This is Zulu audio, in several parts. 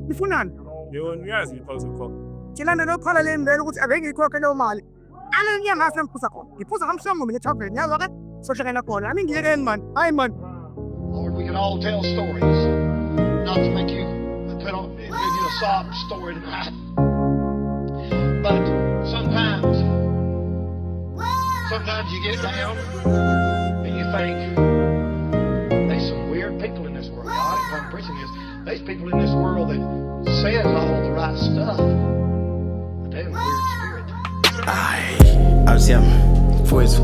Nifunani? Ngiyazi iphuza khona. Thina lokhala le mbele ukuthi ake ngikhokhe leyo mali. Ana ngiya ngase ngiphuza khona. Ngiphuza kamhlongo mina eTavern. Yazi ke? Sohlangana khona. Ami ngiyekeni man. Hayi man. Lord, we can all tell stories. Not to make you give you a sob story tonight. But sometimes you get down and you think there's some weird people in this world. God, if I'm preaching this, there's people in this world that says all the right stuff, but they have a weird spirit. Awusiyam mfowethu,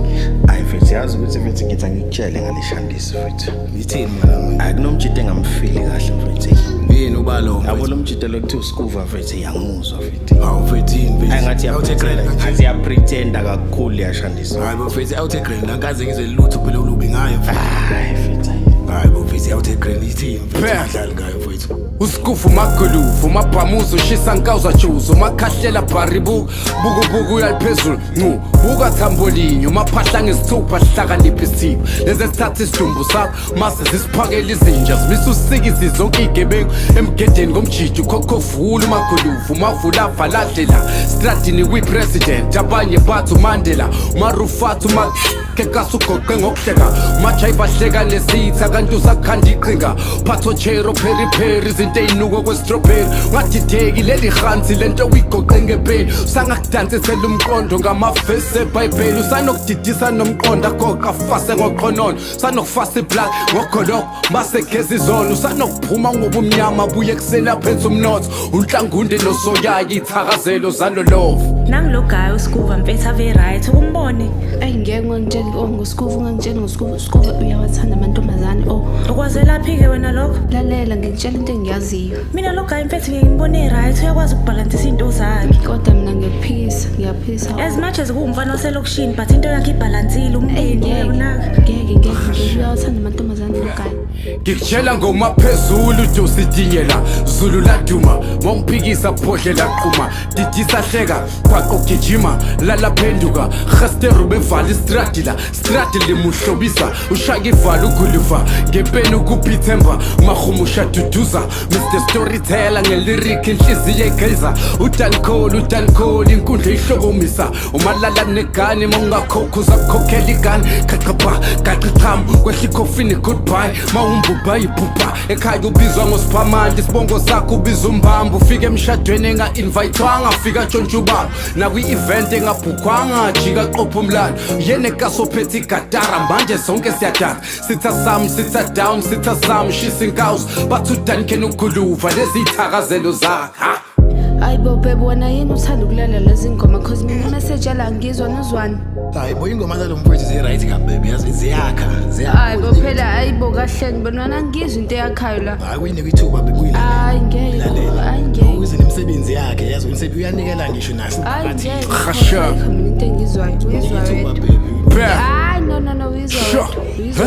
mfethu yazi ukuthi mfethu ngithi ngikutshele ngaleshandisi mfethu. Ngithini mama? Akunomtshito engamfili kahle mfethu. Yini ubalo? Yabo lo mtshito lo kuthiwa usikuva mfethu yangimuzwa mfethu. Hawu mfethu yini mfethu? Engathi awuthe ya pretenda kakhulu yashandisi. Hayi mfethu awuthe grand angaze ngizwe lutho phela ulubi ngayo mfethu. Hayi mfethu. Hayi mfethu awuthe grand ithini mfethu adlali ngayo mfethu. Usikufu magulufu mabhamuzo shisa nkawuza juzo makhahlela bharibu bukubuku yaliphezulu ncu buka thambolinyo maphahla ngesithupha sihlakaniphi isithipho lezi esithatha isidumbu sakho mase zisiphakela izinja zimisa usikizi zonke igebengu emgedeni komjiji ukhokhovula umagulufu mavula avaladlela stratini kwi-president abanye bathi uMandela umarufat kekasugoqe ngokuhleka umajayiva hleka nesitha kanti usakhanda iqhinga phathotshero periperi izinto ey'nuko kwe-strawberry ungadideki leli hansi lento uyigoqe ngempeni usangakudansisela umqondo ngamavesi ebhayibheli usanokudidisa nomqondo agoqa fase ngoqhonono usanokufasa iblack ngogoloko masegeza izona usanokuphuma ngobumnyama buye kusela phensa umnotho unhlangunde nosoyaya iy'thakazelo zalolovo nangilogayo usikuva mfethu ave right ukumbone ngeke ngangitshela ngosikuva ungangitshela ngosikuva uyawathanda amantombazane ukwazelaphi-ke wena lokho lalela ngitshela into engiyaziyo mina logayo mfethu ngiyembone right uyakwazi ukubhalansisa into zakhe kodwa mina ngiyaphisa as much as kuwumfana oselokishini but into yakhe ibhalansile umndeni unaka ngeke uyawathanda amantombazane logayo ngikutshela ngomaphezulu dositinyela zulu laduma mawungiphikisa phodle laqhuma didisa hleka kwaqo gijima lalaphenduka gesteru bevala istradila limuhlobisa ushaka ivala uguliva ngempeni ukuphithemba mahumu ushaduduza Mr Storyteller ngelirikhi inhliziyo egeza udancole inkundla ihlokomisa umalala negani mawungakhokhuza kukhokhela igani qaqapha qaqiqam kwehla ikhofini goodbye mawumbubha iphupha ekhaya ubizwa ngosiphamandi isibongo sakho ubiza umbamba ufike emshadweni enga-invayithwanga fika ntshontshuba nakwi-event engabhukwanga jika qopha umlando yene kasophethe igatara manje zonke siyadaka sitha sam sitha down sitha sam shisa inkawusi bathi udanikeni uguluva lezi iy'thakazelo zakhe hayi bo babe wena yini uthanda ukulalela lezi ngoma cause mina imessage yala ngizwa nozwani hayi bo ingoma zalo mfethu zi-right kabebe yazi ziyakha hayi bo phela hayi bo kahleni bona angizwa into yakhayo la hayi kuyinika ithuba bekuyilalela hayi ngeke ukuze nemisebenzi yakhe yazi umsebenzi uyanikela ngisho naso phakathi Khasha. mina into engizwayo ithuba bebe hayi no uyizwa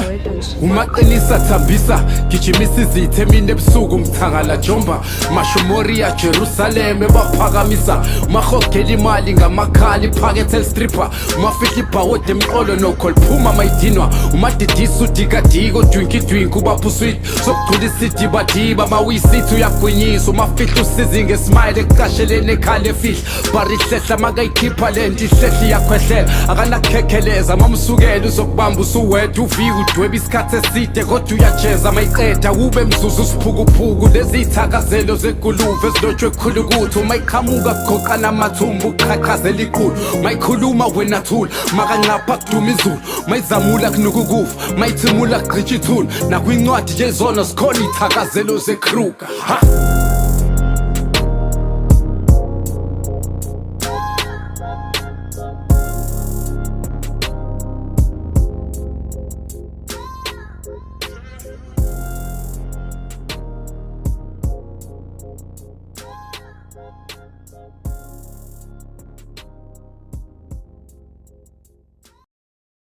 wedwa umaqinisa thambisa gijimisa izithe emini ebusuku umthangala jomba mashomoriya Jerusalem baphakamisa umahogela imali ngamakhala iphakethe stripper umafihla ibhawode emqolo nokho liphuma mayidinwa umadidisa udikadika odwinkidwinki ubapha uswiti sokugcula isidibadiba mawuyisithi uyagwinyisa umafihla usizi ngesmile ekuqasheleni ekhala efihla barihlehla makayikhipha lento ihlehla iyakhwehlela akanakukhekheleza mamsukela uzokubamba usuwedwa uvika udweba isikhathi eside kodwa uyajeza mayiqeda ube mzuzu usiphukuphuku lezi iy'thakazelo zeguluve ezilotshwe khulukuthu mayiqhamuka kugoqana amathumbu uqhaqhazela iqulu mayikhuluma wena thula makanqapha kuduma izulu mayizamula kunuka ukufa mayithimula kugqitsha ithuna nakwincwadi yezona zikhona iy'thakazelo zekruka